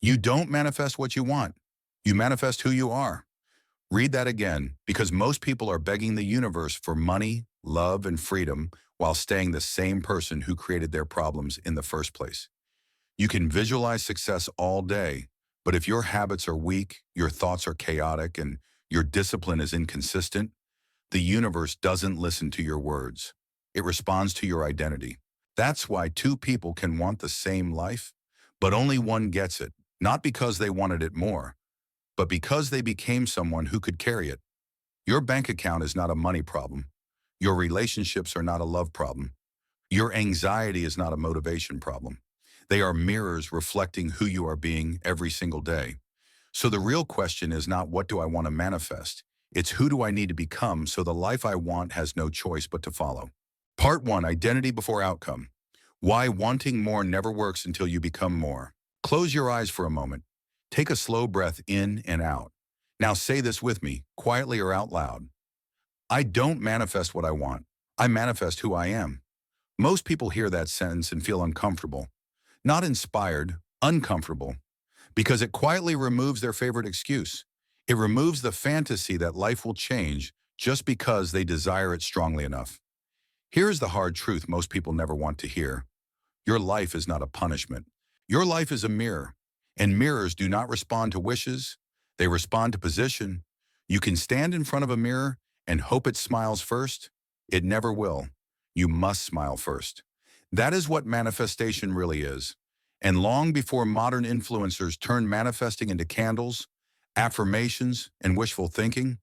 You don't manifest what you want. You manifest who you are. Read that again, because most people are begging the universe for money, love, and freedom while staying the same person who created their problems in the first place. You can visualize success all day, but if your habits are weak, your thoughts are chaotic, and your discipline is inconsistent, the universe doesn't listen to your words. It responds to your identity. That's why two people can want the same life, but only one gets it, not because they wanted it more, but because they became someone who could carry it. Your bank account is not a money problem. Your relationships are not a love problem. Your anxiety is not a motivation problem. They are mirrors reflecting who you are being every single day. So the real question is not what do I want to manifest? It's who do I need to become so the life I want has no choice but to follow. Part 1, Identity Before Outcome. Why wanting more never works until you become more. Close your eyes for a moment. Take a slow breath in and out. Now say this with me, quietly or out loud. I don't manifest what I want. I manifest who I am. Most people hear that sentence and feel uncomfortable. Not inspired, uncomfortable. Because it quietly removes their favorite excuse. It removes the fantasy that life will change just because they desire it strongly enough. Here's the hard truth most people never want to hear. Your life is not a punishment. Your life is a mirror. And mirrors do not respond to wishes. They respond to position. You can stand in front of a mirror and hope it smiles first. It never will. You must smile first. That is what manifestation really is. And long before modern influencers turned manifesting into candles, affirmations, and wishful thinking,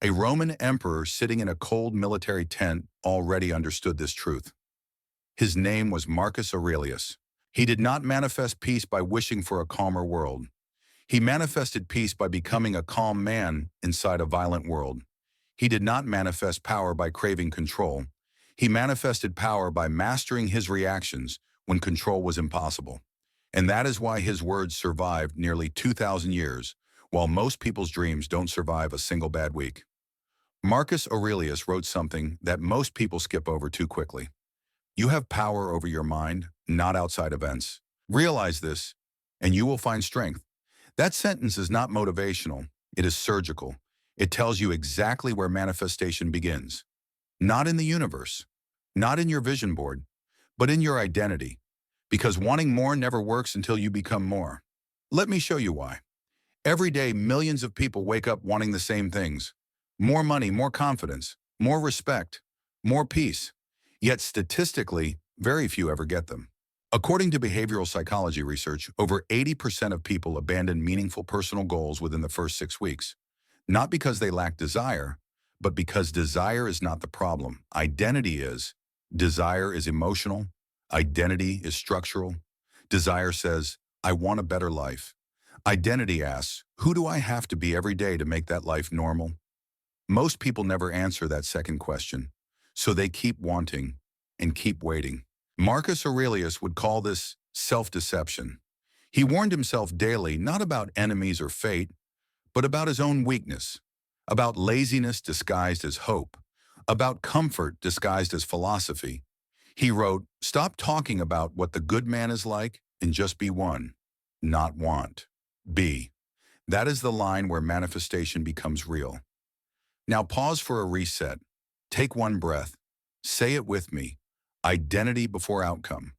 a Roman emperor sitting in a cold military tent already understood this truth. His name was Marcus Aurelius. He did not manifest peace by wishing for a calmer world. He manifested peace by becoming a calm man inside a violent world. He did not manifest power by craving control. He manifested power by mastering his reactions when control was impossible. And that is why his words survived nearly 2,000 years, while most people's dreams don't survive a single bad week. Marcus Aurelius wrote something that most people skip over too quickly. You have power over your mind, not outside events. Realize this, and you will find strength. That sentence is not motivational. It is surgical. It tells you exactly where manifestation begins. Not in the universe, not in your vision board, but in your identity. Because wanting more never works until you become more. Let me show you why. Every day, millions of people wake up wanting the same things. More money, more confidence, more respect, more peace. Yet statistically, very few ever get them. According to behavioral psychology research, over 80% of people abandon meaningful personal goals within the first 6 weeks. Not because they lack desire, but because desire is not the problem. Identity is. Desire is emotional. Identity is structural. Desire says, I want a better life. Identity asks, who do I have to be every day to make that life normal? Most people never answer that second question, so they keep wanting and keep waiting. Marcus Aurelius would call this self-deception. He warned himself daily not about enemies or fate, but about his own weakness, about laziness disguised as hope, about comfort disguised as philosophy. He wrote, stop talking about what the good man is like and just be one, not want. Be. That is the line where manifestation becomes real. Now pause for a reset. Take one breath. Say it with me. Identity before outcome.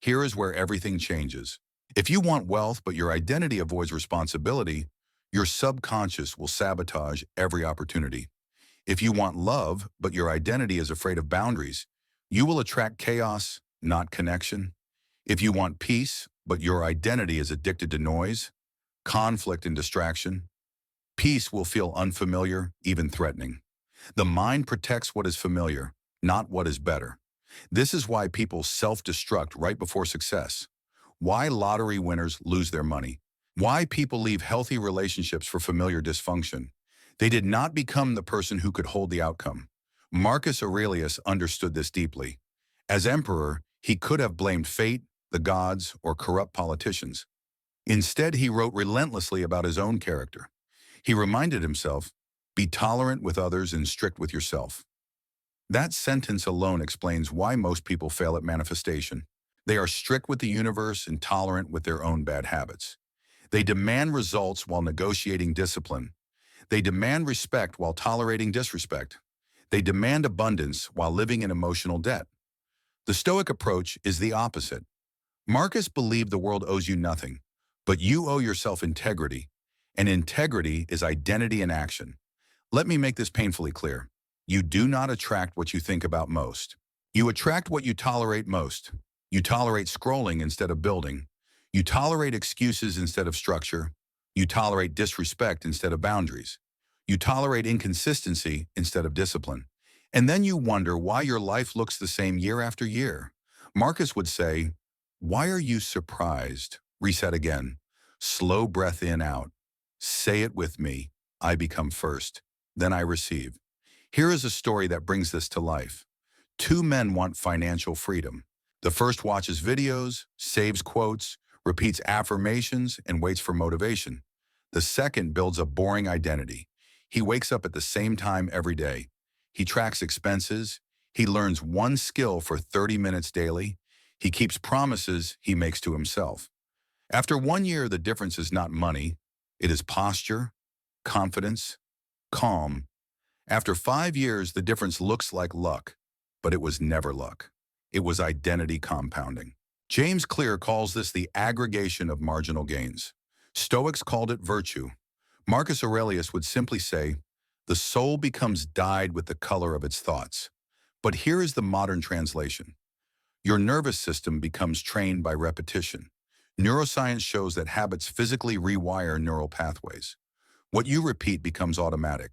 Here is where everything changes. If you want wealth but your identity avoids responsibility, your subconscious will sabotage every opportunity. If you want love but your identity is afraid of boundaries, you will attract chaos, not connection. If you want peace but your identity is addicted to noise, conflict, and distraction, peace will feel unfamiliar, even threatening. The mind protects what is familiar, not what is better. This is why people self-destruct right before success. Why lottery winners lose their money. Why people leave healthy relationships for familiar dysfunction. They did not become the person who could hold the outcome. Marcus Aurelius understood this deeply. As emperor, he could have blamed fate, the gods, or corrupt politicians. Instead, he wrote relentlessly about his own character. He reminded himself, be tolerant with others and strict with yourself. That sentence alone explains why most people fail at manifestation. They are strict with the universe and tolerant with their own bad habits. They demand results while negotiating discipline. They demand respect while tolerating disrespect. They demand abundance while living in emotional debt. The Stoic approach is the opposite. Marcus believed the world owes you nothing, but you owe yourself integrity, and integrity is identity in action. Let me make this painfully clear. You do not attract what you think about most. You attract what you tolerate most. You tolerate scrolling instead of building. You tolerate excuses instead of structure. You tolerate disrespect instead of boundaries. You tolerate inconsistency instead of discipline. And then you wonder why your life looks the same year after year. Marcus would say, "Why are you surprised?" Reset again. Slow breath in, out. Say it with me. I become first. Then I receive. Here is a story that brings this to life. Two men want financial freedom. The first watches videos, saves quotes, repeats affirmations, and waits for motivation. The second builds a boring identity. He wakes up at the same time every day. He tracks expenses. He learns one skill for 30 minutes daily. He keeps promises he makes to himself. After 1 year, the difference is not money. It is posture, confidence, calm. After 5 years, the difference looks like luck, but it was never luck. It was identity compounding. James Clear calls this the aggregation of marginal gains. Stoics called it virtue. Marcus Aurelius would simply say, the soul becomes dyed with the color of its thoughts. But here is the modern translation. Your nervous system becomes trained by repetition. Neuroscience shows that habits physically rewire neural pathways. What you repeat becomes automatic.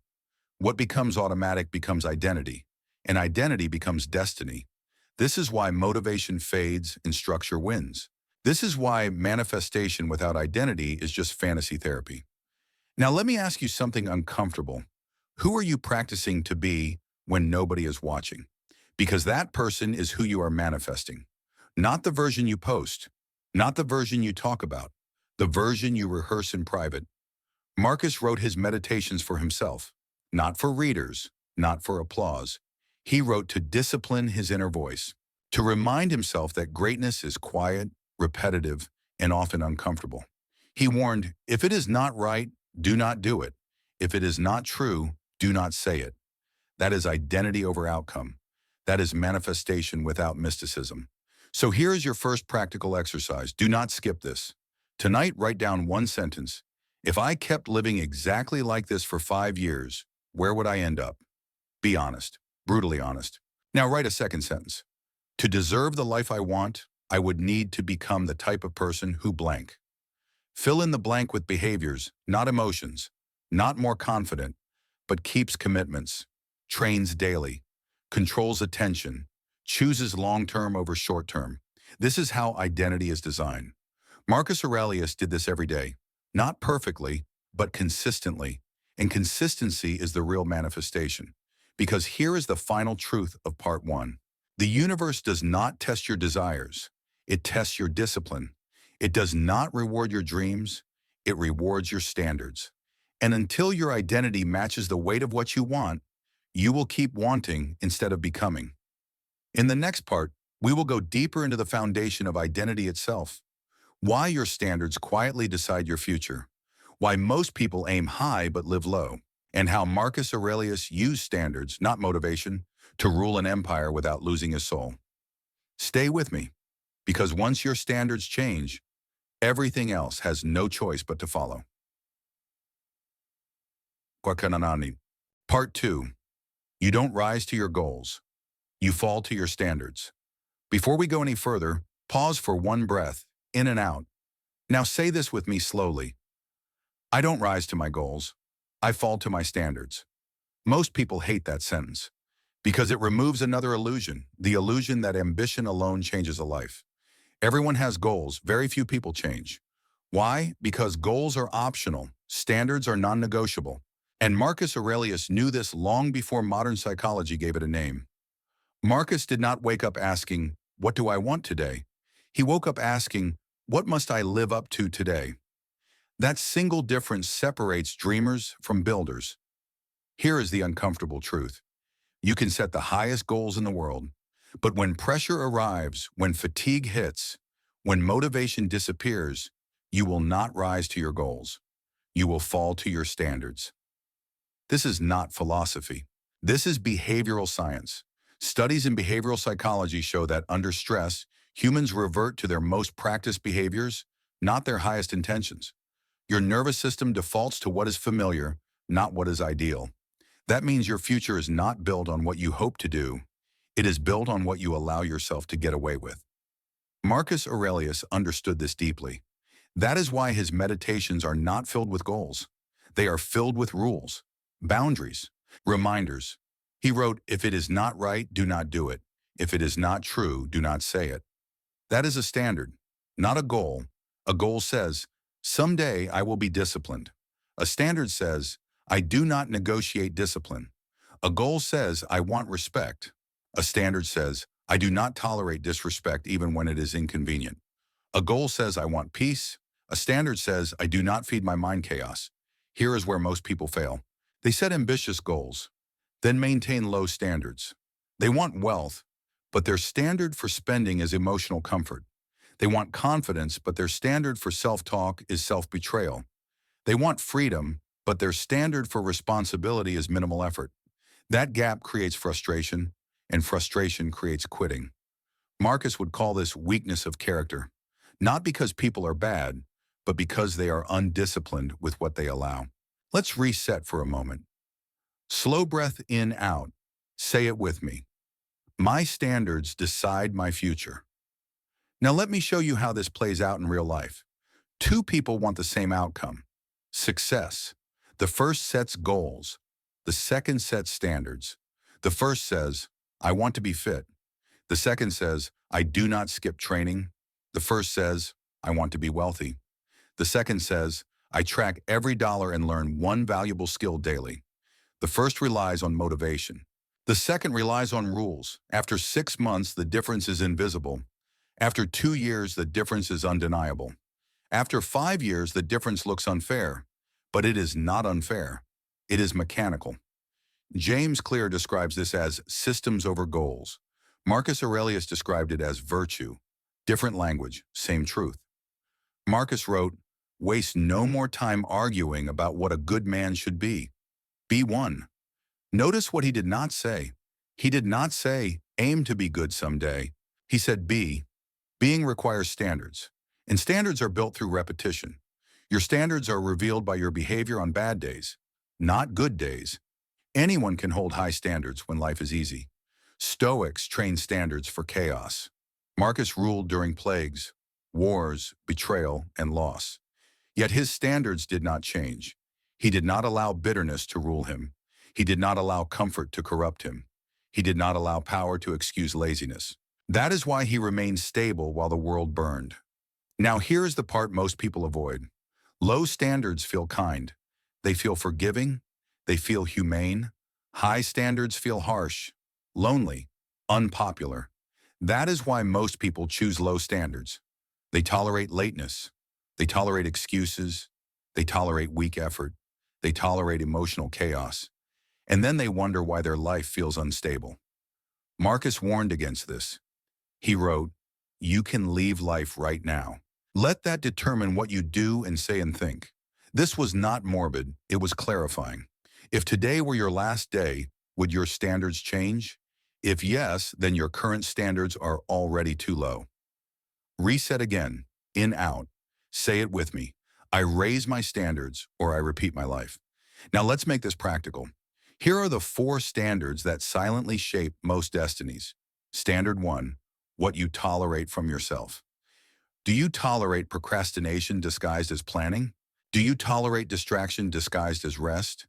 What becomes automatic becomes identity, and identity becomes destiny. This is why motivation fades and structure wins. This is why manifestation without identity is just fantasy therapy. Now let me ask you something uncomfortable. Who are you practicing to be when nobody is watching? Because that person is who you are manifesting. Not the version you post, not the version you talk about, the version you rehearse in private. Marcus wrote his meditations for himself, not for readers, not for applause. He wrote to discipline his inner voice, to remind himself that greatness is quiet, repetitive, and often uncomfortable. He warned, if it is not right, do not do it. If it is not true, do not say it. That is identity over outcome. That is manifestation without mysticism. So here is your first practical exercise. Do not skip this. Tonight, write down one sentence. If I kept living exactly like this for 5 years, where would I end up? Be honest, brutally honest. Now write a second sentence. To deserve the life I want, I would need to become the type of person who blank. Fill in the blank with behaviors, not emotions, not more confident, but keeps commitments, trains daily, controls attention, chooses long-term over short-term. This is how identity is designed. Marcus Aurelius did this every day, not perfectly, but consistently. And consistency is the real manifestation. Because here is the final truth of part 1. The universe does not test your desires. It tests your discipline. It does not reward your dreams. It rewards your standards. And until your identity matches the weight of what you want, you will keep wanting instead of becoming. In the next part, we will go deeper into the foundation of identity itself. Why your standards quietly decide your future. Why most people aim high but live low. And how Marcus Aurelius used standards, not motivation, to rule an empire without losing his soul. Stay with me, because once your standards change, everything else has no choice but to follow. Part 2. You don't rise to your goals. You fall to your standards. Before we go any further, pause for one breath, in and out. Now say this with me slowly. I don't rise to my goals. I fall to my standards. Most people hate that sentence because it removes another illusion, the illusion that ambition alone changes a life. Everyone has goals, very few people change. Why? Because goals are optional, standards are non-negotiable. And Marcus Aurelius knew this long before modern psychology gave it a name. Marcus did not wake up asking, what do I want today? He woke up asking, what must I live up to today? That single difference separates dreamers from builders. Here is the uncomfortable truth. You can set the highest goals in the world, but when pressure arrives, when fatigue hits, when motivation disappears, You will not rise to your goals. You will fall to your standards. This is not philosophy. This is behavioral science. Studies in behavioral psychology show that under stress, humans revert to their most practiced behaviors, not their highest intentions. Your nervous system defaults to what is familiar, not what is ideal. That means your future is not built on what you hope to do. It is built on what you allow yourself to get away with. Marcus Aurelius understood this deeply. That is why his meditations are not filled with goals. They are filled with rules, boundaries, reminders. He wrote, "If it is not right, do not do it. If it is not true, do not say it." That is a standard, not a goal. A goal says, "Someday I will be disciplined." A standard says, "I do not negotiate discipline." A goal says, "I want respect." A standard says, "I do not tolerate disrespect even when it is inconvenient." A goal says, "I want peace." A standard says, "I do not feed my mind chaos." Here is where most people fail. They set ambitious goals, then maintain low standards. They want wealth, but their standard for spending is emotional comfort. They want confidence, but their standard for self-talk is self-betrayal. They want freedom, but their standard for responsibility is minimal effort. That gap creates frustration, and frustration creates quitting. Marcus would call this weakness of character, not because people are bad, but because they are undisciplined with what they allow. Let's reset for a moment. Slow breath in, out. Say it with me. My standards decide my future. Now let me show you how this plays out in real life. Two people want the same outcome: success. The first sets goals. The second sets standards. The first says, "I want to be fit." The second says, "I do not skip training." The first says, "I want to be wealthy." The second says, "I track every dollar and learn one valuable skill daily." The first relies on motivation. The second relies on rules. After 6 months, the difference is invisible. After 2 years, the difference is undeniable. After 5 years, the difference looks unfair. But it is not unfair. It is mechanical. James Clear describes this as systems over goals. Marcus Aurelius described it as virtue. Different language, same truth. Marcus wrote, "Waste no more time arguing about what a good man should be. Be one." Notice what he did not say. He did not say, "Aim to be good someday." He said, "Be." Being requires standards, and standards are built through repetition. Your standards are revealed by your behavior on bad days, not good days. Anyone can hold high standards when life is easy. Stoics train standards for chaos. Marcus ruled during plagues, wars, betrayal, and loss. Yet his standards did not change. He did not allow bitterness to rule him. He did not allow comfort to corrupt him. He did not allow power to excuse laziness. That is why he remained stable while the world burned. Now here is the part most people avoid. Low standards feel kind. They feel forgiving. They feel humane. High standards feel harsh, lonely, unpopular. That is why most people choose low standards. They tolerate lateness. They tolerate excuses. They tolerate weak effort. They tolerate emotional chaos. And then they wonder why their life feels unstable. Marcus warned against this. He wrote, "You can leave life right now. Let that determine what you do and say and think." This was not morbid, it was clarifying. If today were your last day, would your standards change? If yes, then your current standards are already too low. Reset again, in, out. Say it with me. I raise my standards, or I repeat my life. Now let's make this practical. Here are the 4 standards that silently shape most destinies. Standard 1, what you tolerate from yourself. Do you tolerate procrastination disguised as planning? Do you tolerate distraction disguised as rest?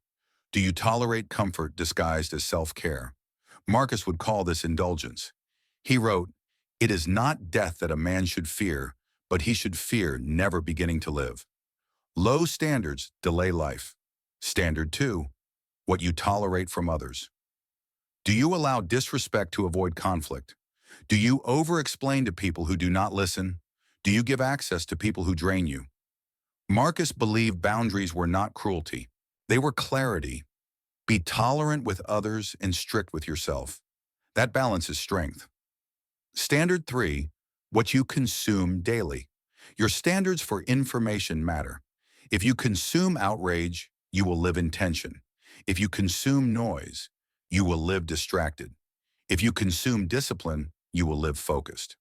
Do you tolerate comfort disguised as self-care? Marcus would call this indulgence. He wrote, "It is not death that a man should fear, but he should fear never beginning to live." Low standards delay life. Standard 2, what you tolerate from others. Do you allow disrespect to avoid conflict? Do you over-explain to people who do not listen? Do you give access to people who drain you? Marcus believed boundaries were not cruelty. They were clarity. Be tolerant with others and strict with yourself. That balance is strength. Standard 3, what you consume daily. Your standards for information matter. If you consume outrage, you will live in tension. If you consume noise, you will live distracted. If you consume discipline, you will live focused.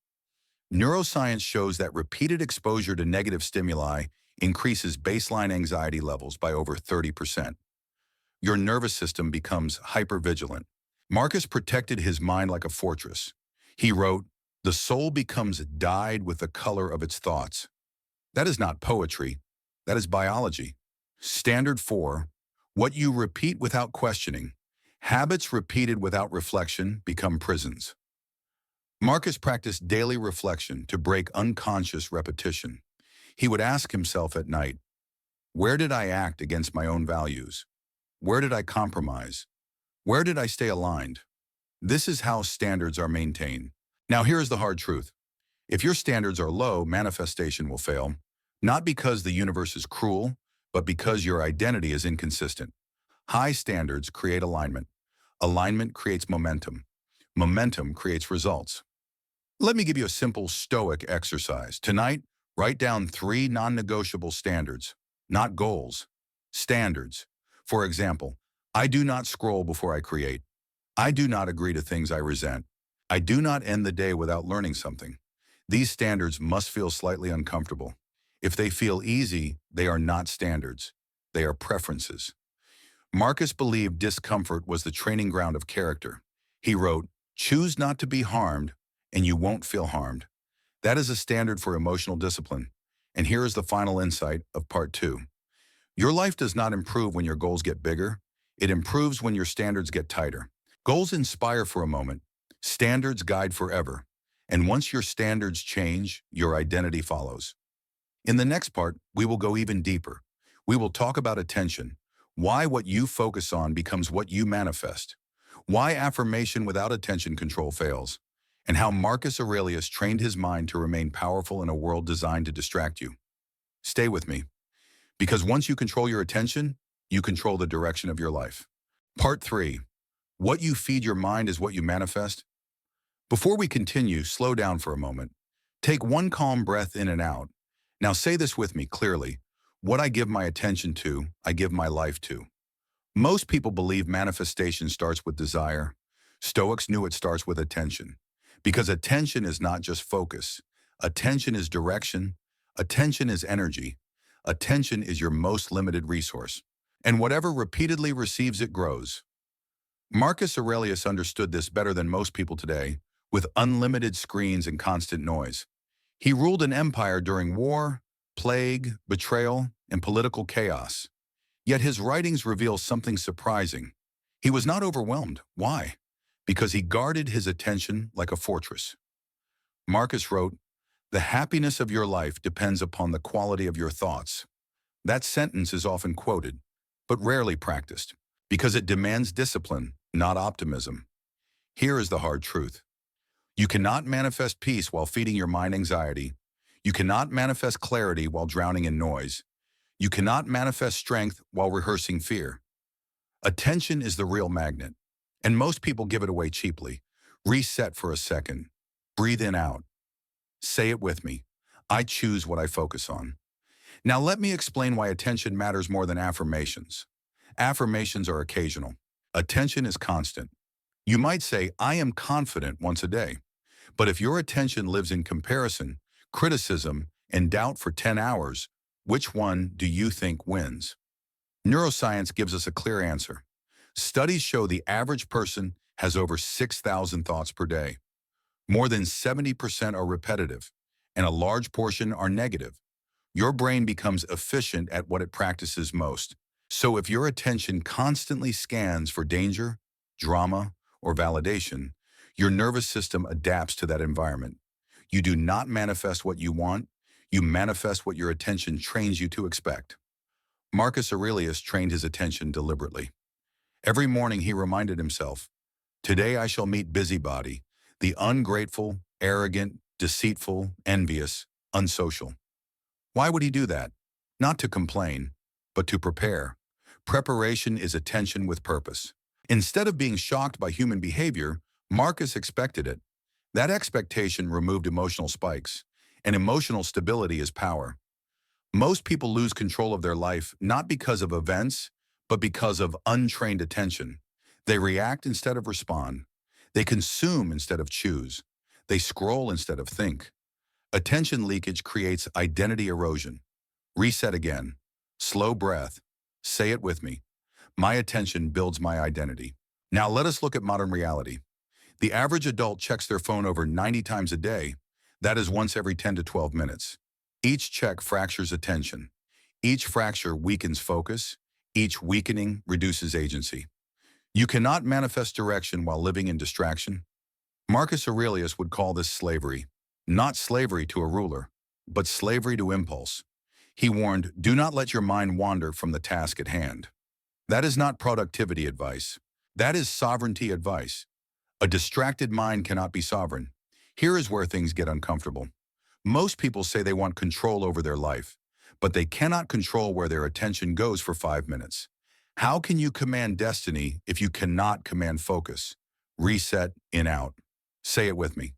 Neuroscience shows that repeated exposure to negative stimuli increases baseline anxiety levels by over 30%. Your nervous system becomes hypervigilant. Marcus protected his mind like a fortress. He wrote, "The soul becomes dyed with the color of its thoughts." That is not poetry. That is biology. Standard 4. What you repeat without questioning. Habits repeated without reflection become prisons. Marcus practiced daily reflection to break unconscious repetition. He would ask himself at night, where did I act against my own values? Where did I compromise? Where did I stay aligned? This is how standards are maintained. Now here is the hard truth. If your standards are low, manifestation will fail, not because the universe is cruel, but because your identity is inconsistent. High standards create alignment. Alignment creates momentum. Momentum creates results. Let me give you a simple stoic exercise. Tonight, write down 3 non-negotiable standards, not goals, standards. For example, I do not scroll before I create. I do not agree to things I resent. I do not end the day without learning something. These standards must feel slightly uncomfortable. If they feel easy, they are not standards. They are preferences. Marcus believed discomfort was the training ground of character. He wrote, "Choose not to be harmed, and you won't feel harmed." That is a standard for emotional discipline. And here is the final insight of part 2. Your life does not improve when your goals get bigger. It improves when your standards get tighter. Goals inspire for a moment. Standards guide forever. And once your standards change, your identity follows. In the next part, we will go even deeper. We will talk about attention, why what you focus on becomes what you manifest, why affirmation without attention control fails, and how Marcus Aurelius trained his mind to remain powerful in a world designed to distract you. Stay with me, because once you control your attention, you control the direction of your life. Part 3. What you feed your mind is what you manifest. Before we continue, slow down for a moment. Take one calm breath in and out. Now say this with me clearly. What I give my attention to, I give my life to. Most people believe manifestation starts with desire. Stoics knew it starts with attention. Because attention is not just focus. Attention is direction. Attention is energy. Attention is your most limited resource. And whatever repeatedly receives it grows. Marcus Aurelius understood this better than most people today, with unlimited screens and constant noise. He ruled an empire during war, plague, betrayal, and political chaos. Yet his writings reveal something surprising. He was not overwhelmed. Why? Because he guarded his attention like a fortress. Marcus wrote, "The happiness of your life depends upon the quality of your thoughts." That sentence is often quoted, but rarely practiced, because it demands discipline, not optimism. Here is the hard truth. You cannot manifest peace while feeding your mind anxiety. You cannot manifest clarity while drowning in noise. You cannot manifest strength while rehearsing fear. Attention is the real magnet, and most people give it away cheaply. Reset for a second. Breathe in out. Say it with me. I choose what I focus on. Now let me explain why attention matters more than affirmations. Affirmations are occasional. Attention is constant. You might say, I am confident once a day. But if your attention lives in comparison, criticism, and doubt for 10 hours, which one do you think wins? Neuroscience gives us a clear answer. Studies show the average person has over 6,000 thoughts per day. More than 70% are repetitive, and a large portion are negative. Your brain becomes efficient at what it practices most. So if your attention constantly scans for danger, drama, or validation, your nervous system adapts to that environment. You do not manifest what you want, you manifest what your attention trains you to expect. Marcus Aurelius trained his attention deliberately. Every morning he reminded himself, today I shall meet busybody, the ungrateful, arrogant, deceitful, envious, unsocial. Why would he do that? Not to complain, but to prepare. Preparation is attention with purpose. Instead of being shocked by human behavior, Marcus expected it. That expectation removed emotional spikes. And emotional stability is power. Most people lose control of their life not because of events, but because of untrained attention. They react instead of respond. They consume instead of choose. They scroll instead of think. Attention leakage creates identity erosion. Reset again. Slow breath. Say it with me. My attention builds my identity. Now let us look at modern reality. The average adult checks their phone over 90 times a day. That is once every 10 to 12 minutes. Each check fractures attention. Each fracture weakens focus. Each weakening reduces agency. You cannot manifest direction while living in distraction. Marcus Aurelius would call this slavery. Not slavery to a ruler, but slavery to impulse. He warned, do not let your mind wander from the task at hand. That is not productivity advice. That is sovereignty advice. A distracted mind cannot be sovereign. Here is where things get uncomfortable. Most people say they want control over their life, but they cannot control where their attention goes for 5 minutes. How can you command destiny if you cannot command focus? Reset, in, out. Say it with me.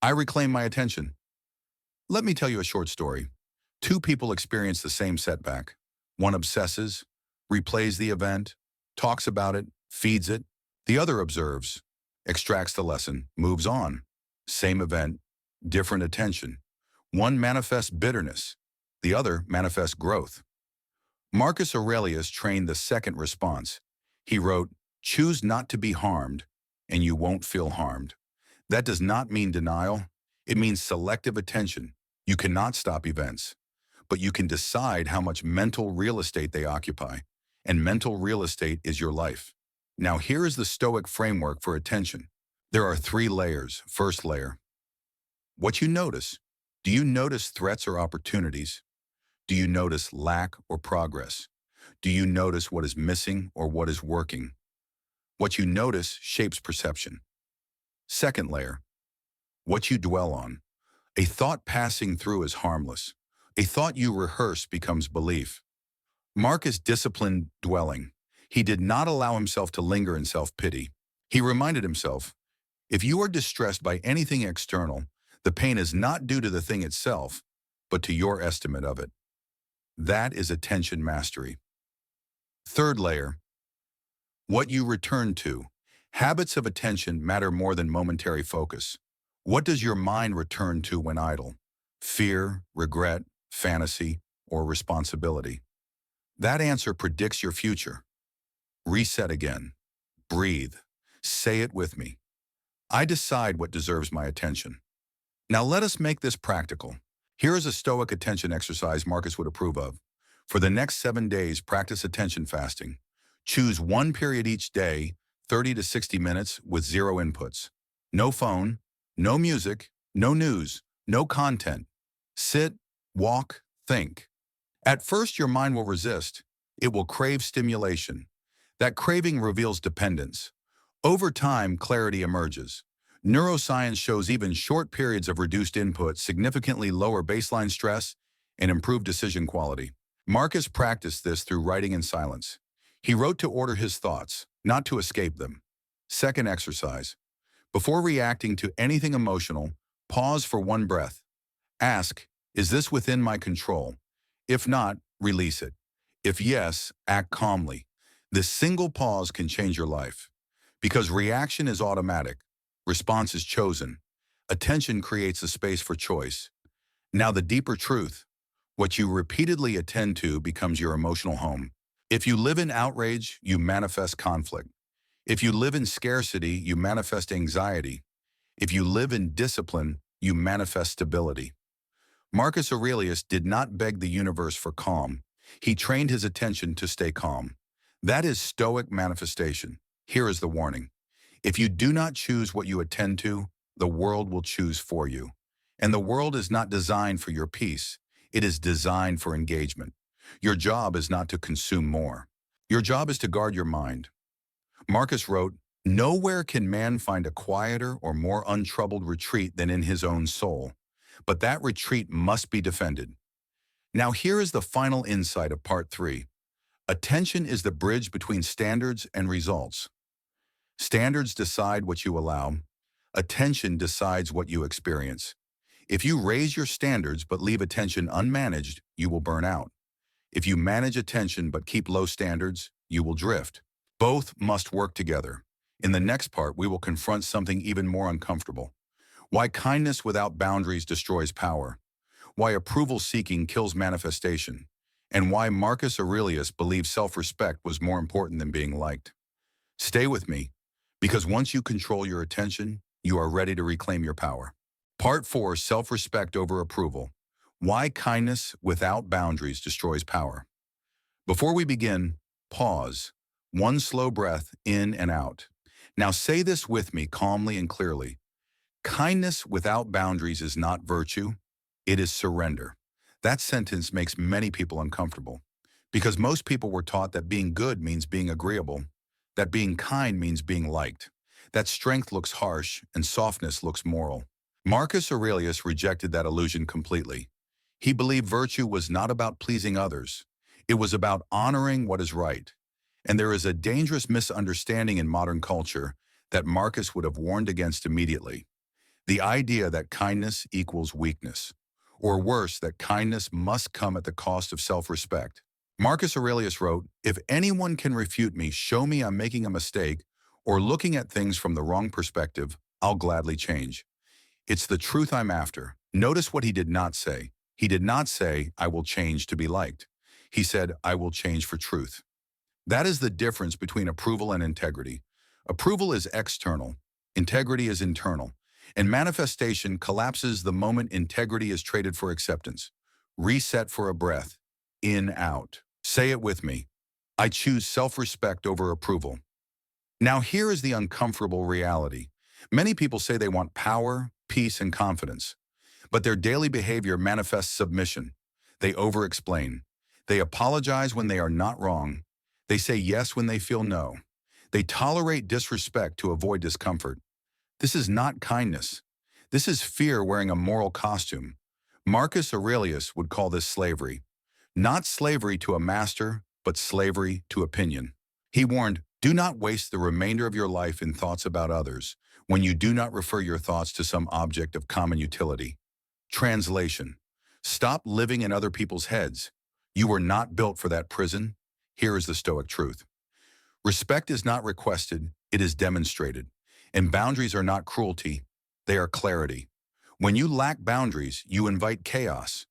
I reclaim my attention. Let me tell you a short story. Two people experience the same setback. One obsesses, replays the event, talks about it, feeds it. The other observes, extracts the lesson, moves on. Same event, different attention. One manifests bitterness. The other manifests growth. Marcus Aurelius trained the second response. He wrote, choose not to be harmed, and you won't feel harmed. That does not mean denial. It means selective attention. You cannot stop events, but you can decide how much mental real estate they occupy. And mental real estate is your life. Now here is the Stoic framework for attention. There are 3 layers. First layer, what you notice. Do you notice threats or opportunities? Do you notice lack or progress? Do you notice what is missing or what is working? What you notice shapes perception. Second layer, what you dwell on. A thought passing through is harmless. A thought you rehearse becomes belief. Marcus disciplined dwelling. He did not allow himself to linger in self-pity. He reminded himself, if you are distressed by anything external, the pain is not due to the thing itself, but to your estimate of it. That is attention mastery. Third layer, what you return to. Habits of attention matter more than momentary focus. What does your mind return to when idle? Fear, regret, fantasy, or responsibility? That answer predicts your future. Reset again. Breathe. Say it with me. I decide what deserves my attention. Now let us make this practical. Here is a Stoic attention exercise Marcus would approve of. For the next 7 days, practice attention fasting. Choose one period each day, 30 to 60 minutes with 0 inputs. No phone, no music, no news, no content. Sit, walk, think. At first, your mind will resist. It will crave stimulation. That craving reveals dependence. Over time, clarity emerges. Neuroscience shows even short periods of reduced input significantly lower baseline stress and improve decision quality. Marcus practiced this through writing in silence. He wrote to order his thoughts, not to escape them. Second exercise. Before reacting to anything emotional, pause for one breath. Ask, is this within my control? If not, release it. If yes, act calmly. This single pause can change your life. Because reaction is automatic. Response is chosen. Attention creates a space for choice. Now the deeper truth. What you repeatedly attend to becomes your emotional home. If you live in outrage, you manifest conflict. If you live in scarcity, you manifest anxiety. If you live in discipline, you manifest stability. Marcus Aurelius did not beg the universe for calm. He trained his attention to stay calm. That is Stoic manifestation. Here is the warning. If you do not choose what you attend to, the world will choose for you. And the world is not designed for your peace. It is designed for engagement. Your job is not to consume more. Your job is to guard your mind. Marcus wrote, nowhere can man find a quieter or more untroubled retreat than in his own soul. But that retreat must be defended. Now here is the final insight of part 3. Attention is the bridge between standards and results. Standards decide what you allow. Attention decides what you experience. If you raise your standards but leave attention unmanaged, you will burn out. If you manage attention but keep low standards, you will drift. Both must work together. In the next part, we will confront something even more uncomfortable. Why kindness without boundaries destroys power. Why approval-seeking kills manifestation. And why Marcus Aurelius believed self-respect was more important than being liked. Stay with me, because once you control your attention, you are ready to reclaim your power. Part 4, Self-Respect Over Approval. Why kindness without boundaries destroys power. Before we begin, pause. One slow breath in and out. Now say this with me calmly and clearly. Kindness without boundaries is not virtue, it is surrender. That sentence makes many people uncomfortable because most people were taught that being good means being agreeable, that being kind means being liked, that strength looks harsh and softness looks moral. Marcus Aurelius rejected that illusion completely. He believed virtue was not about pleasing others. It was about honoring what is right. And there is a dangerous misunderstanding in modern culture that Marcus would have warned against immediately. The idea that kindness equals weakness, or worse, that kindness must come at the cost of self-respect. Marcus Aurelius wrote, "If anyone can refute me, show me I'm making a mistake, or looking at things from the wrong perspective, I'll gladly change. It's the truth I'm after." Notice what he did not say. He did not say, "I will change to be liked." He said, "I will change for truth." That is the difference between approval and integrity. Approval is external, integrity is internal, and manifestation collapses the moment integrity is traded for acceptance. Reset for a breath, in, out. Say it with me. I choose self-respect over approval. Now here is the uncomfortable reality. Many people say they want power, peace, and confidence, but their daily behavior manifests submission. They over-explain. They apologize when they are not wrong. They say yes when they feel no. They tolerate disrespect to avoid discomfort. This is not kindness. This is fear wearing a moral costume. Marcus Aurelius would call this slavery. Not slavery to a master, but slavery to opinion. He warned, "Do not waste the remainder of your life in thoughts about others, when you do not refer your thoughts to some object of common utility." Translation: stop living in other people's heads. You were not built for that prison. Here is the Stoic truth. Respect is not requested, it is demonstrated. And boundaries are not cruelty, they are clarity. When you lack boundaries, you invite chaos.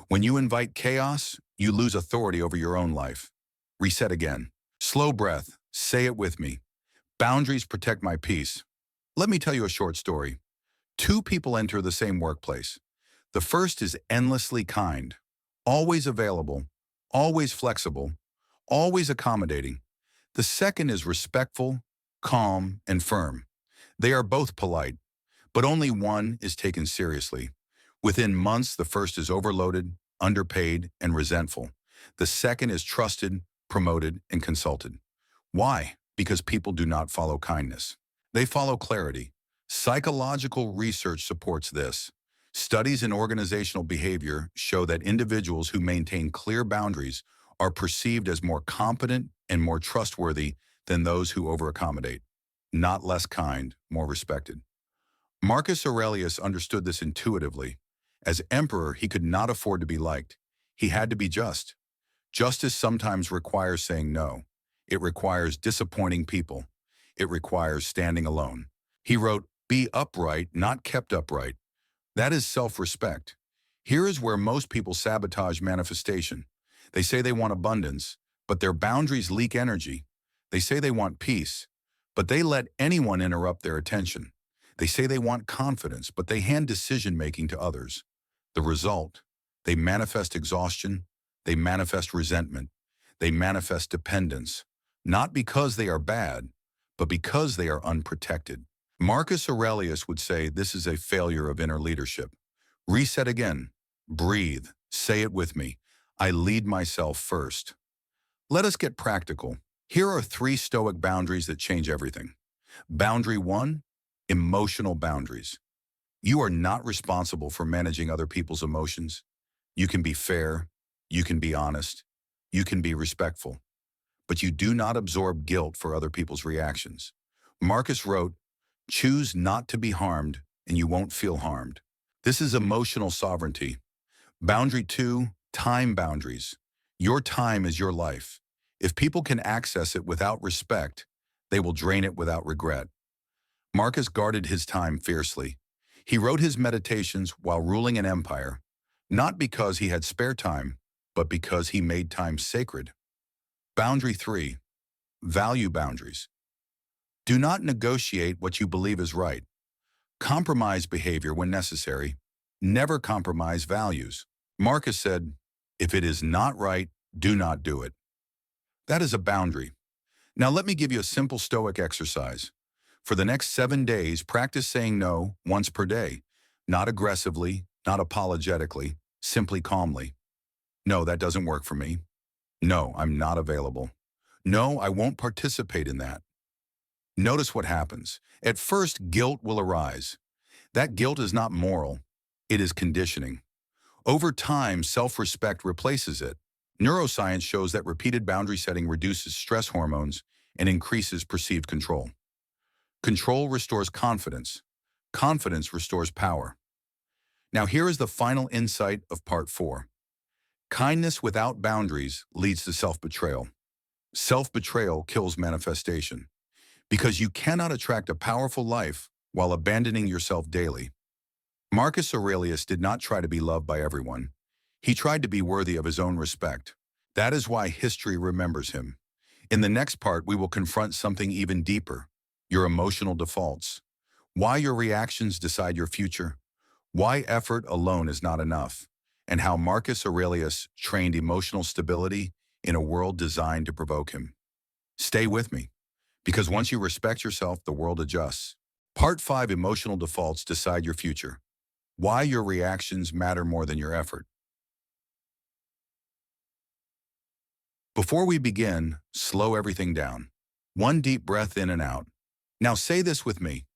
When you invite chaos, you lose authority over your own life. Reset again. Slow breath, say it with me. Boundaries protect my peace. Let me tell you a short story. Two people enter the same workplace. The first is endlessly kind, always available, always flexible, always accommodating. The second is respectful, calm, and firm. They are both polite, but only one is taken seriously. Within months, the first is overloaded, underpaid, and resentful. The second is trusted, promoted, and consulted. Why? Because people do not follow kindness. They follow clarity. Psychological research supports this. Studies in organizational behavior show that individuals who maintain clear boundaries are perceived as more competent and more trustworthy than those who over-accommodate. Not less kind, more respected. Marcus Aurelius understood this intuitively. As emperor, he could not afford to be liked. He had to be just. Justice sometimes requires saying no. It requires disappointing people. It requires standing alone. He wrote, "Be upright, not kept upright." That is self-respect. Here is where most people sabotage manifestation. They say they want abundance, but their boundaries leak energy. They say they want peace, but they let anyone interrupt their attention. They say they want confidence, but they hand decision-making to others. The result, they manifest exhaustion, they manifest resentment, they manifest dependence, not because they are bad, but because they are unprotected. Marcus Aurelius would say this is a failure of inner leadership. Reset again. Breathe. Say it with me. I lead myself first. Let us get practical. Here are 3 Stoic boundaries that change everything. Boundary 1, emotional boundaries. You are not responsible for managing other people's emotions. You can be fair, you can be honest, you can be respectful, but you do not absorb guilt for other people's reactions. Marcus wrote, "Choose not to be harmed, and you won't feel harmed." This is emotional sovereignty. Boundary 2, time boundaries. Your time is your life. If people can access it without respect, they will drain it without regret. Marcus guarded his time fiercely. He wrote his meditations while ruling an empire, not because he had spare time, but because he made time sacred. Boundary 3, value boundaries. Do not negotiate what you believe is right. Compromise behavior when necessary. Never compromise values. Marcus said, if it is not right, do not do it. That is a boundary. Now let me give you a simple stoic exercise. For the next 7 days, practice saying no once per day. Not aggressively, not apologetically, simply calmly. No, that doesn't work for me. No, I'm not available. No, I won't participate in that. Notice what happens. At first, guilt will arise. That guilt is not moral. It is conditioning. Over time, self-respect replaces it. Neuroscience shows that repeated boundary setting reduces stress hormones and increases perceived control. Control restores confidence. Confidence restores power. Now here is the final insight of part 4. Kindness without boundaries leads to self-betrayal. Self-betrayal kills manifestation, because you cannot attract a powerful life while abandoning yourself daily. Marcus Aurelius did not try to be loved by everyone. He tried to be worthy of his own respect. That is why history remembers him. In the next part, we will confront something even deeper: your emotional defaults. Why your reactions decide your future. Why effort alone is not enough. And how Marcus Aurelius trained emotional stability in a world designed to provoke him. Stay with me, because once you respect yourself, the world adjusts. Part 5, emotional defaults decide your future. Why your reactions matter more than your effort. Before we begin, slow everything down. One deep breath in and out. Now say this with me.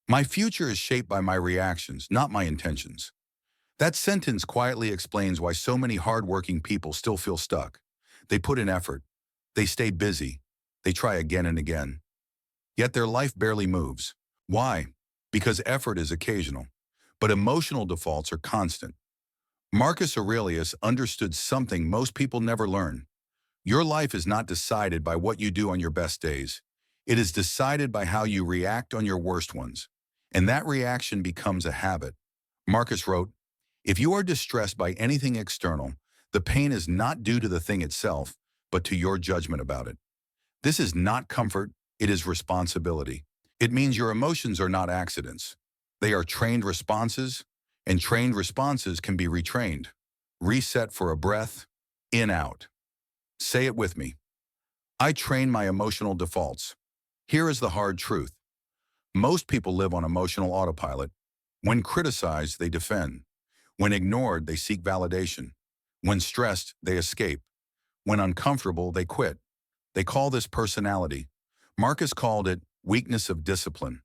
My future is shaped by my reactions, not my intentions. That sentence quietly explains why so many hardworking people still feel stuck. They put in effort. They stay busy. They try again and again. Yet their life barely moves. Why? Because effort is occasional, but emotional defaults are constant. Marcus Aurelius understood something most people never learn. Your life is not decided by what you do on your best days. It is decided by how you react on your worst ones. And that reaction becomes a habit. Marcus wrote, if you are distressed by anything external, the pain is not due to the thing itself, but to your judgment about it. This is not comfort, it is responsibility. It means your emotions are not accidents. They are trained responses, and trained responses can be retrained. Reset for a breath, in, out. Say it with me. I train my emotional defaults. Here is the hard truth. Most people live on emotional autopilot. When criticized, they defend. When ignored, they seek validation. When stressed, they escape. When uncomfortable, they quit. They call this personality. Marcus called it weakness of discipline,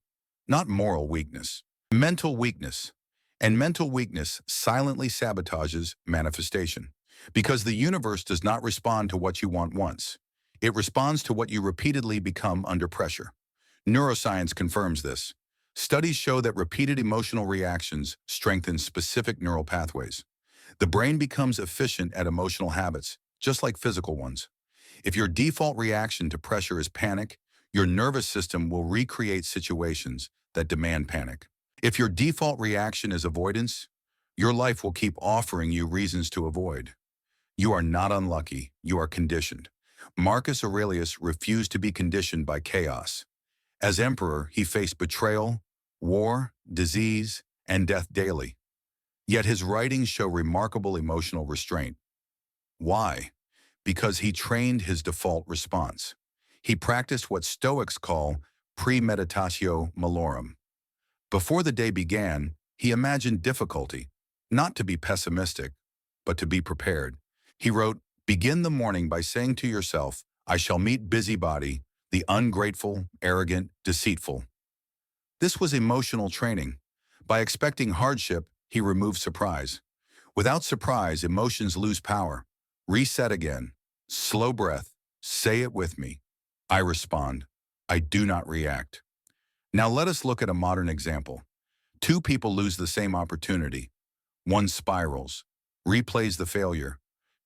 not moral weakness. Mental weakness. And mental weakness silently sabotages manifestation. Because the universe does not respond to what you want once. It responds to what you repeatedly become under pressure. Neuroscience confirms this. Studies show that repeated emotional reactions strengthen specific neural pathways. The brain becomes efficient at emotional habits, just like physical ones. If your default reaction to pressure is panic, your nervous system will recreate situations that demand panic. If your default reaction is avoidance, your life will keep offering you reasons to avoid. You are not unlucky, you are conditioned. Marcus Aurelius refused to be conditioned by chaos. As emperor, he faced betrayal, war, disease, and death daily. Yet his writings show remarkable emotional restraint. Why? Because he trained his default response. He practiced what Stoics call premeditatio malorum. Before the day began, he imagined difficulty, not to be pessimistic, but to be prepared. He wrote, begin the morning by saying to yourself, I shall meet busybody, the ungrateful, arrogant, deceitful. This was emotional training. By expecting hardship, he removed surprise. Without surprise, emotions lose power. Reset again. Slow breath. Say it with me. I respond. I do not react. Now let us look at a modern example. Two people lose the same opportunity. One spirals, replays the failure,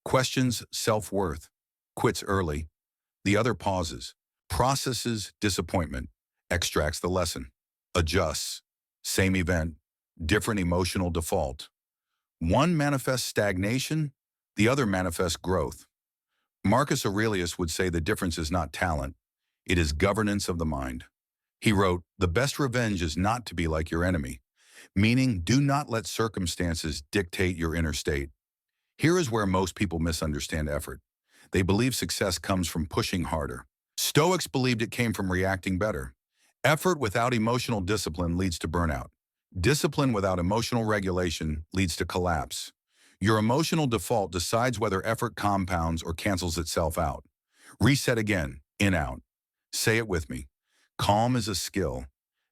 questions self-worth, quits early. The other pauses, processes disappointment, extracts the lesson, adjusts. Same event, different emotional default. One manifests stagnation, the other manifests growth. Marcus Aurelius would say the difference is not talent, it is governance of the mind. He wrote, "The best revenge is not to be like your enemy," meaning do not let circumstances dictate your inner state. Here is where most people misunderstand effort. They believe success comes from pushing harder. Stoics believed it came from reacting better. Effort without emotional discipline leads to burnout. Discipline without emotional regulation leads to collapse. Your emotional default decides whether effort compounds or cancels itself out. Reset again, in out. Say it with me. Calm is a skill.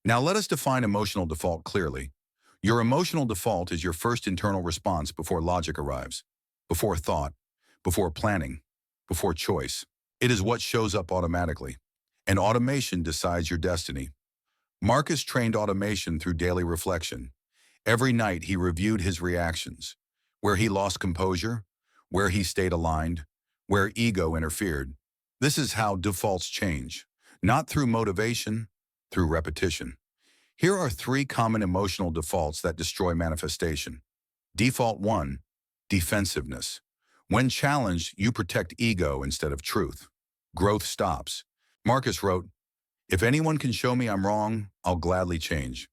Now let us define emotional default clearly. Your emotional default is your first internal response before logic arrives, before thought, before planning, before choice. It is what shows up automatically. And automation decides your destiny. Marcus trained automation through daily reflection. Every night he reviewed his reactions, where he lost composure, where he stayed aligned, where ego interfered. This is how defaults change, not through motivation, through repetition. Here are three common emotional defaults that destroy manifestation. Default 1, defensiveness. When challenged, you protect ego instead of truth. Growth stops. Marcus wrote, "If anyone can show me I'm wrong, I'll gladly change."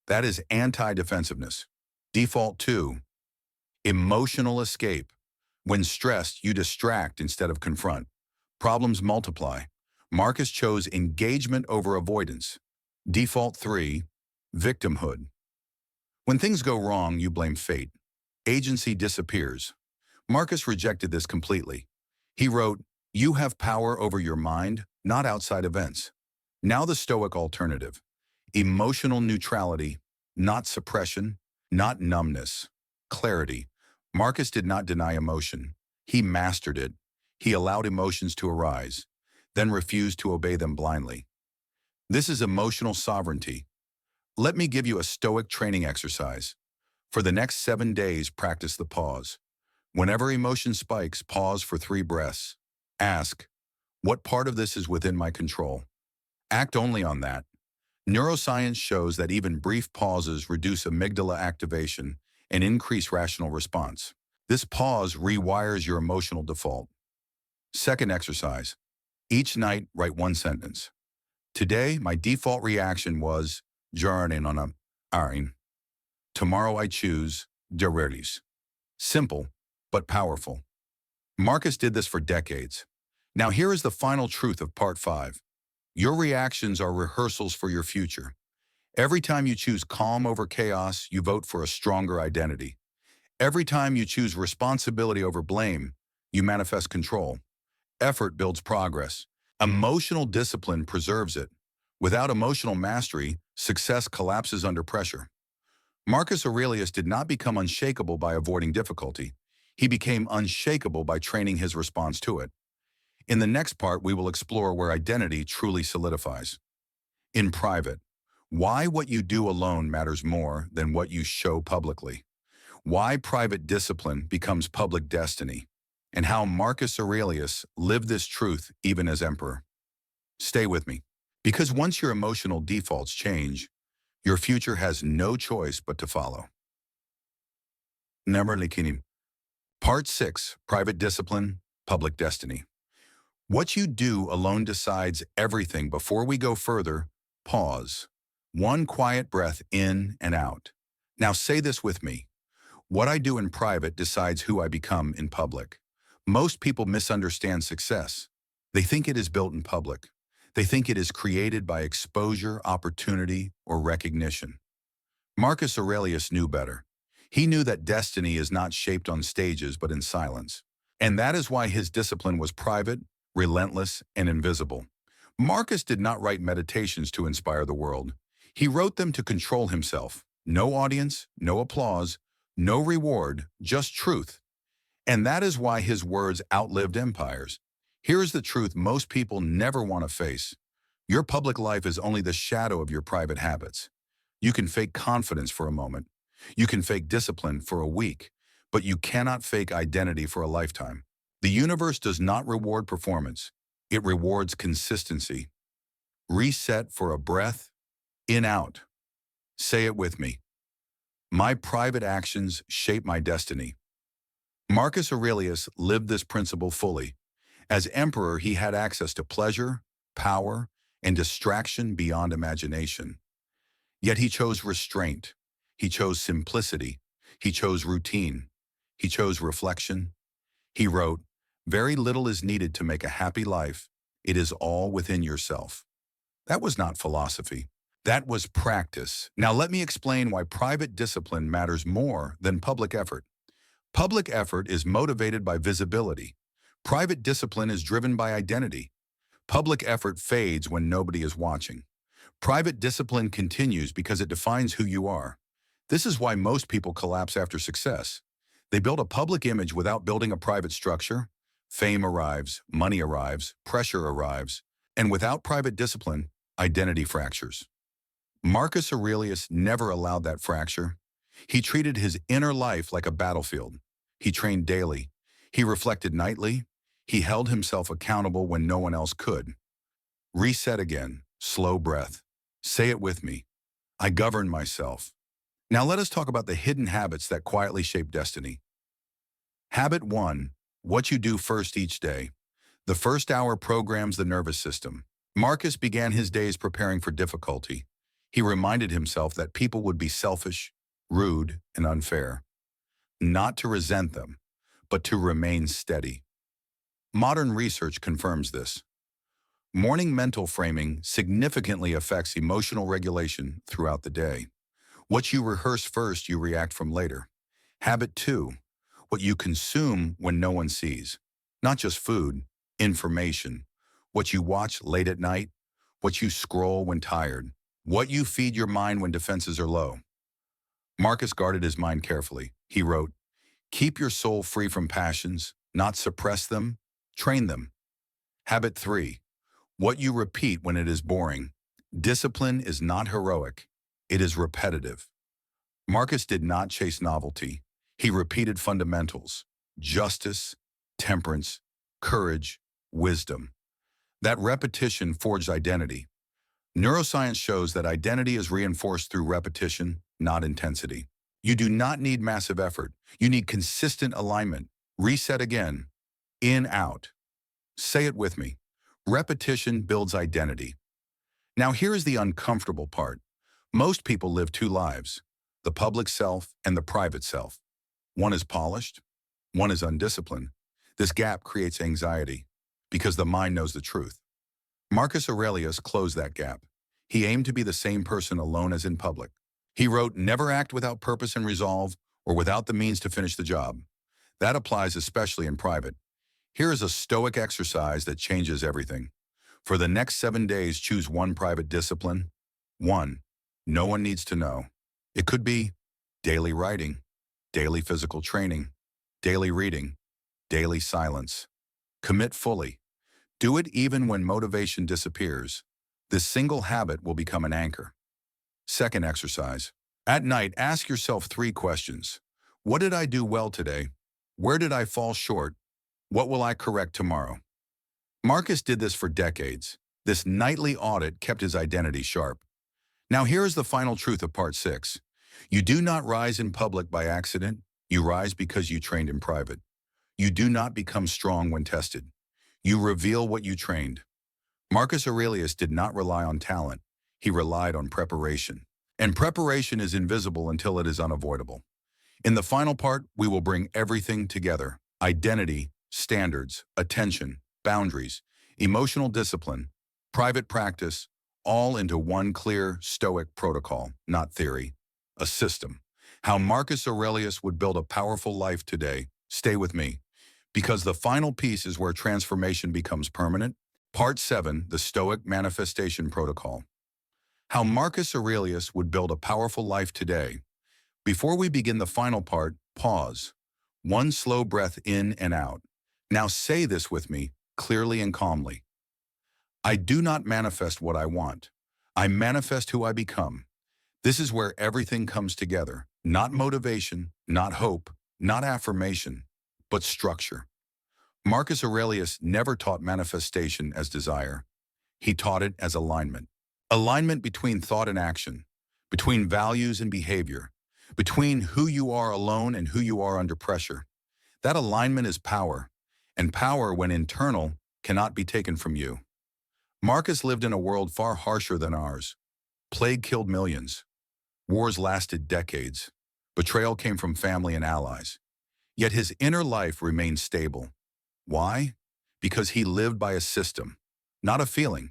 That is anti-defensiveness. Default 2, emotional escape. When stressed, you distract instead of confront. Problems multiply. Marcus chose engagement over avoidance. Default 3, victimhood. When things go wrong, you blame fate. Agency disappears. Marcus rejected this completely. He wrote, "You have power over your mind, not outside events." Now the Stoic alternative. Emotional neutrality, not suppression, not numbness. Clarity. Marcus did not deny emotion. He mastered it. He allowed emotions to arise, then refused to obey them blindly. This is emotional sovereignty. Let me give you a Stoic training exercise. For the next 7 days, practice the pause. Whenever emotion spikes, pause for 3 breaths. Ask, what part of this is within my control? Act only on that. Neuroscience shows that even brief pauses reduce amygdala activation and increase rational response. This pause rewires your emotional default. Second exercise. Each night, write one sentence. Today, my default reaction was "Journeying on a iron." Tomorrow I choose "Der Verlis." Simple, but powerful. Marcus did this for decades. Now here is the final truth of part 5. Your reactions are rehearsals for your future. Every time you choose calm over chaos, you vote for a stronger identity. Every time you choose responsibility over blame, you manifest control. Effort builds progress. Emotional discipline preserves it. Without emotional mastery, success collapses under pressure. Marcus Aurelius did not become unshakable by avoiding difficulty. He became unshakable by training his response to it. In the next part, we will explore where identity truly solidifies. In private, why what you do alone matters more than what you show publicly. Why private discipline becomes public destiny, and how Marcus Aurelius lived this truth even as emperor. Stay with me, because once your emotional defaults change, your future has no choice but to follow. Number Likinim. Part 6, Private Discipline, Public Destiny. What you do alone decides everything. Before we go further, pause. One quiet breath in and out. Now say this with me. What I do in private decides who I become in public. Most people misunderstand success. They think it is built in public. They think it is created by exposure, opportunity, or recognition. Marcus Aurelius knew better. He knew that destiny is not shaped on stages but in silence. And that is why his discipline was private, relentless, and invisible. Marcus did not write meditations to inspire the world. He wrote them to control himself. No audience, no applause, no reward, just truth. And that is why his words outlived empires. Here is the truth most people never want to face. Your public life is only the shadow of your private habits. You can fake confidence for a moment. You can fake discipline for a week, but you cannot fake identity for a lifetime. The universe does not reward performance. It rewards consistency. Reset for a breath, in out. Say it with me. My private actions shape my destiny. Marcus Aurelius lived this principle fully. As emperor, he had access to pleasure, power, and distraction beyond imagination. Yet he chose restraint. He chose simplicity. He chose routine. He chose reflection. He wrote, "Very little is needed to make a happy life. It is all within yourself." That was not philosophy. That was practice. Now let me explain why private discipline matters more than public effort. Public effort is motivated by visibility. Private discipline is driven by identity. Public effort fades when nobody is watching. Private discipline continues because it defines who you are. This is why most people collapse after success. They build a public image without building a private structure. Fame arrives, money arrives, pressure arrives, and without private discipline, identity fractures. Marcus Aurelius never allowed that fracture. He treated his inner life like a battlefield. He trained daily. He reflected nightly. He held himself accountable when no one else could. Reset again, slow breath. Say it with me. I govern myself. Now let us talk about the hidden habits that quietly shape destiny. Habit 1. What you do first each day. The first hour programs the nervous system. Marcus began his days preparing for difficulty. He reminded himself that people would be selfish, rude, and unfair. Not to resent them, but to remain steady. Modern research confirms this. Morning mental framing significantly affects emotional regulation throughout the day. What you rehearse first, you react from later. Habit 2. What you consume when no one sees. Not just food, information. What you watch late at night. What you scroll when tired. What you feed your mind when defenses are low. Marcus guarded his mind carefully. He wrote, "Keep your soul free from passions, not suppress them, train them." Habit 3. What you repeat when it is boring. Discipline is not heroic. It is repetitive. Marcus did not chase novelty. He repeated fundamentals: justice, temperance, courage, wisdom. That repetition forged identity. Neuroscience shows that identity is reinforced through repetition, not intensity. You do not need massive effort. You need consistent alignment. Reset again. In, out. Say it with me. Repetition builds identity. Now here is the uncomfortable part. Most people live two lives, the public self and the private self. One is polished, one is undisciplined. This gap creates anxiety because the mind knows the truth. Marcus Aurelius closed that gap. He aimed to be the same person alone as in public. He wrote, "Never act without purpose and resolve or without the means to finish the job." That applies especially in private. Here is a stoic exercise that changes everything. For the next 7 days, choose one private discipline. 1. No one needs to know. It could be daily writing, daily physical training, daily reading, daily silence. Commit fully. Do it even when motivation disappears. This single habit will become an anchor. Second exercise. At night, ask yourself 3 questions. What did I do well today? Where did I fall short? What will I correct tomorrow? Marcus did this for decades. This nightly audit kept his identity sharp. Now here is the final truth of part 6. You do not rise in public by accident. You rise because you trained in private. You do not become strong when tested. You reveal what you trained. Marcus Aurelius did not rely on talent. He relied on preparation. And preparation is invisible until it is unavoidable. In the final part, we will bring everything together: identity, standards, attention, boundaries, emotional discipline, private practice, all into one clear stoic protocol, not theory, a system. How Marcus Aurelius would build a powerful life today. Stay with me, because the final piece is where transformation becomes permanent. Part 7, the Stoic Manifestation Protocol. How Marcus Aurelius would build a powerful life today. Before we begin the final part, pause. One slow breath in and out. Now say this with me, clearly and calmly. I do not manifest what I want. I manifest who I become. This is where everything comes together. Not motivation, not hope, not affirmation, but structure. Marcus Aurelius never taught manifestation as desire. He taught it as alignment. Alignment between thought and action, between values and behavior, between who you are alone and who you are under pressure. That alignment is power, and power, when internal, cannot be taken from you. Marcus lived in a world far harsher than ours. Plague killed millions. Wars lasted decades. Betrayal came from family and allies. Yet his inner life remained stable. Why? Because he lived by a system, not a feeling.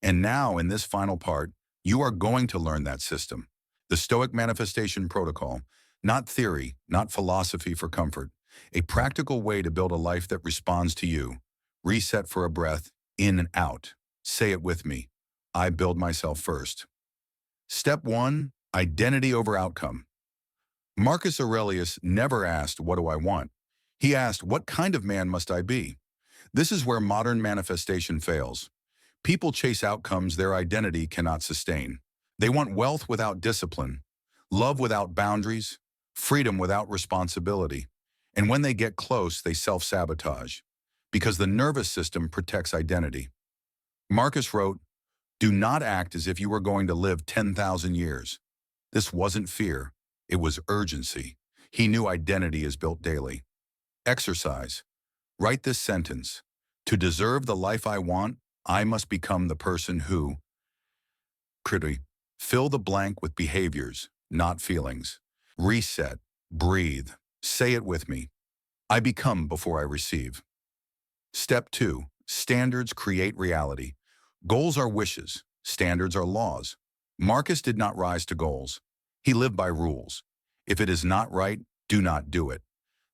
And now, in this final part, you are going to learn that system. The Stoic Manifestation Protocol, not theory, not philosophy for comfort. A practical way to build a life that responds to you. Reset for a breath, in and out. Say it with me. I build myself first. Step 1, identity over outcome. Marcus Aurelius never asked, what do I want? He asked, what kind of man must I be? This is where modern manifestation fails. People chase outcomes their identity cannot sustain. They want wealth without discipline, love without boundaries, freedom without responsibility. And when they get close, they self-sabotage, because the nervous system protects identity. Marcus wrote, do not act as if you were going to live 10,000 years. This wasn't fear, it was urgency. He knew identity is built daily. Exercise. Write this sentence. To deserve the life I want, I must become the person who. Fill the blank with behaviors, not feelings. Reset. Breathe. Say it with me. I become before I receive. Step 2. Standards create reality. Goals are wishes. Standards are laws. Marcus did not rise to goals. He lived by rules. If it is not right, do not do it.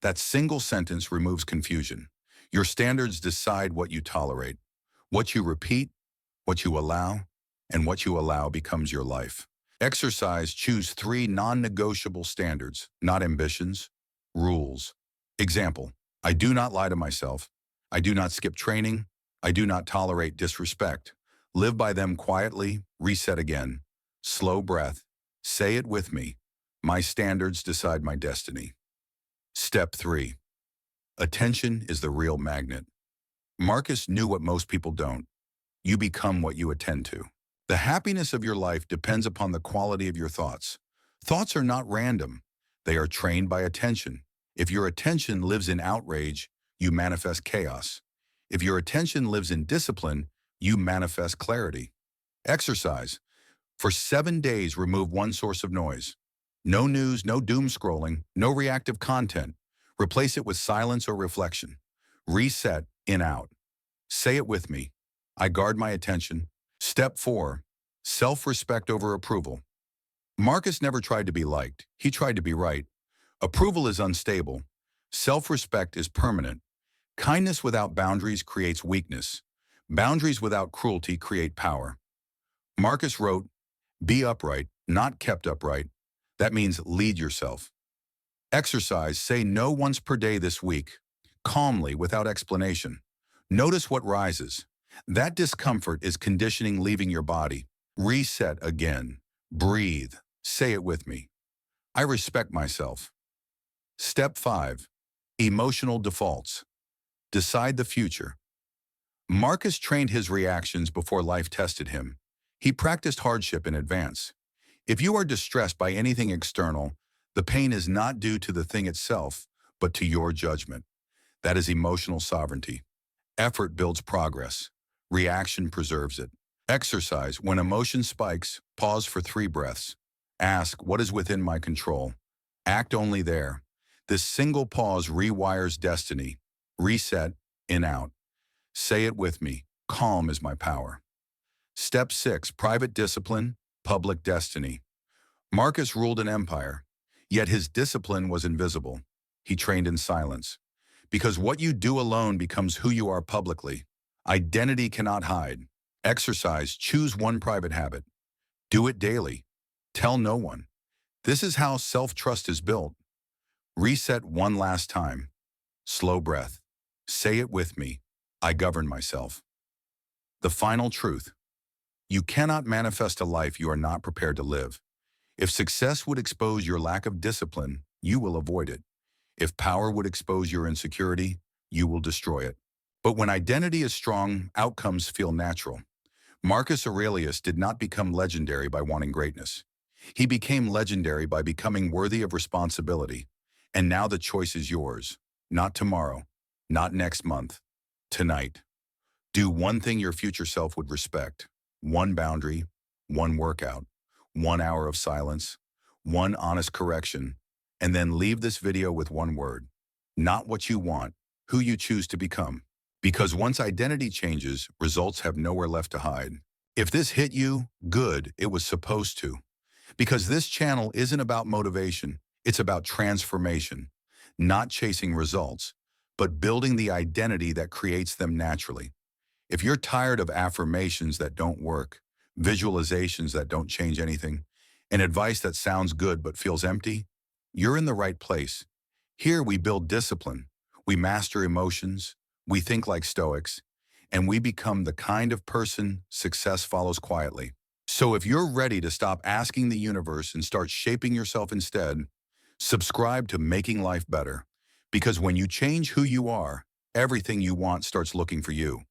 That single sentence removes confusion. Your standards decide what you tolerate, what you repeat, what you allow, and what you allow becomes your life. Exercise. Choose 3 non-negotiable standards, not ambitions, rules. Example, I do not lie to myself. I do not skip training. I do not tolerate disrespect. Live by them quietly. Reset again. Slow breath. Say it with me. My standards decide my destiny. Step 3. Attention is the real magnet. Marcus knew what most people don't. You become what you attend to. The happiness of your life depends upon the quality of your thoughts. Thoughts are not random. They are trained by attention. If your attention lives in outrage, you manifest chaos. If your attention lives in discipline, you manifest clarity. Exercise. For 7 days, remove one source of noise. No news, no doom scrolling, no reactive content. Replace it with silence or reflection. Reset, in, out. Say it with me. I guard my attention. Step 4. Self-respect over approval. Marcus never tried to be liked. He tried to be right. Approval is unstable. Self-respect is permanent. Kindness without boundaries creates weakness. Boundaries without cruelty create power. Marcus wrote, be upright, not kept upright. That means lead yourself. Exercise. Say no once per day this week, calmly, without explanation. Notice what rises. That discomfort is conditioning leaving your body. Reset again. Breathe. Say it with me. I respect myself. Step 5. Emotional defaults. Decide the future. Marcus trained his reactions before life tested him. He practiced hardship in advance. If you are distressed by anything external, the pain is not due to the thing itself, but to your judgment. That is emotional sovereignty. Effort builds progress. Reaction preserves it. Exercise. When emotion spikes, pause for 3 breaths. Ask, what is within my control? Act only there. This single pause rewires destiny. Reset, in, out. Say it with me. Calm is my power. Step 6. Private discipline, public destiny. Marcus ruled an empire, yet his discipline was invisible. He trained in silence. Because what you do alone becomes who you are publicly. Identity cannot hide. Exercise. Choose one private habit. Do it daily. Tell no one. This is how self-trust is built. Reset one last time. Slow breath. Say it with me. I govern myself. The final truth. You cannot manifest a life you are not prepared to live. If success would expose your lack of discipline, you will avoid it. If power would expose your insecurity, you will destroy it. But when identity is strong, outcomes feel natural. Marcus Aurelius did not become legendary by wanting greatness. He became legendary by becoming worthy of responsibility. And now the choice is yours. Not tomorrow, not next month, tonight. Do one thing your future self would respect. One boundary, one workout, 1 hour of silence, one honest correction, and then leave this video with one word. Not what you want, who you choose to become. Because once identity changes, results have nowhere left to hide. If this hit you, good, it was supposed to. Because this channel isn't about motivation, it's about transformation. Not chasing results, but building the identity that creates them naturally. If you're tired of affirmations that don't work, visualizations that don't change anything, and advice that sounds good but feels empty, you're in the right place. Here we build discipline, we master emotions, we think like stoics, and we become the kind of person success follows quietly. So if you're ready to stop asking the universe and start shaping yourself instead, subscribe to Making Life Better. Because when you change who you are, everything you want starts looking for you.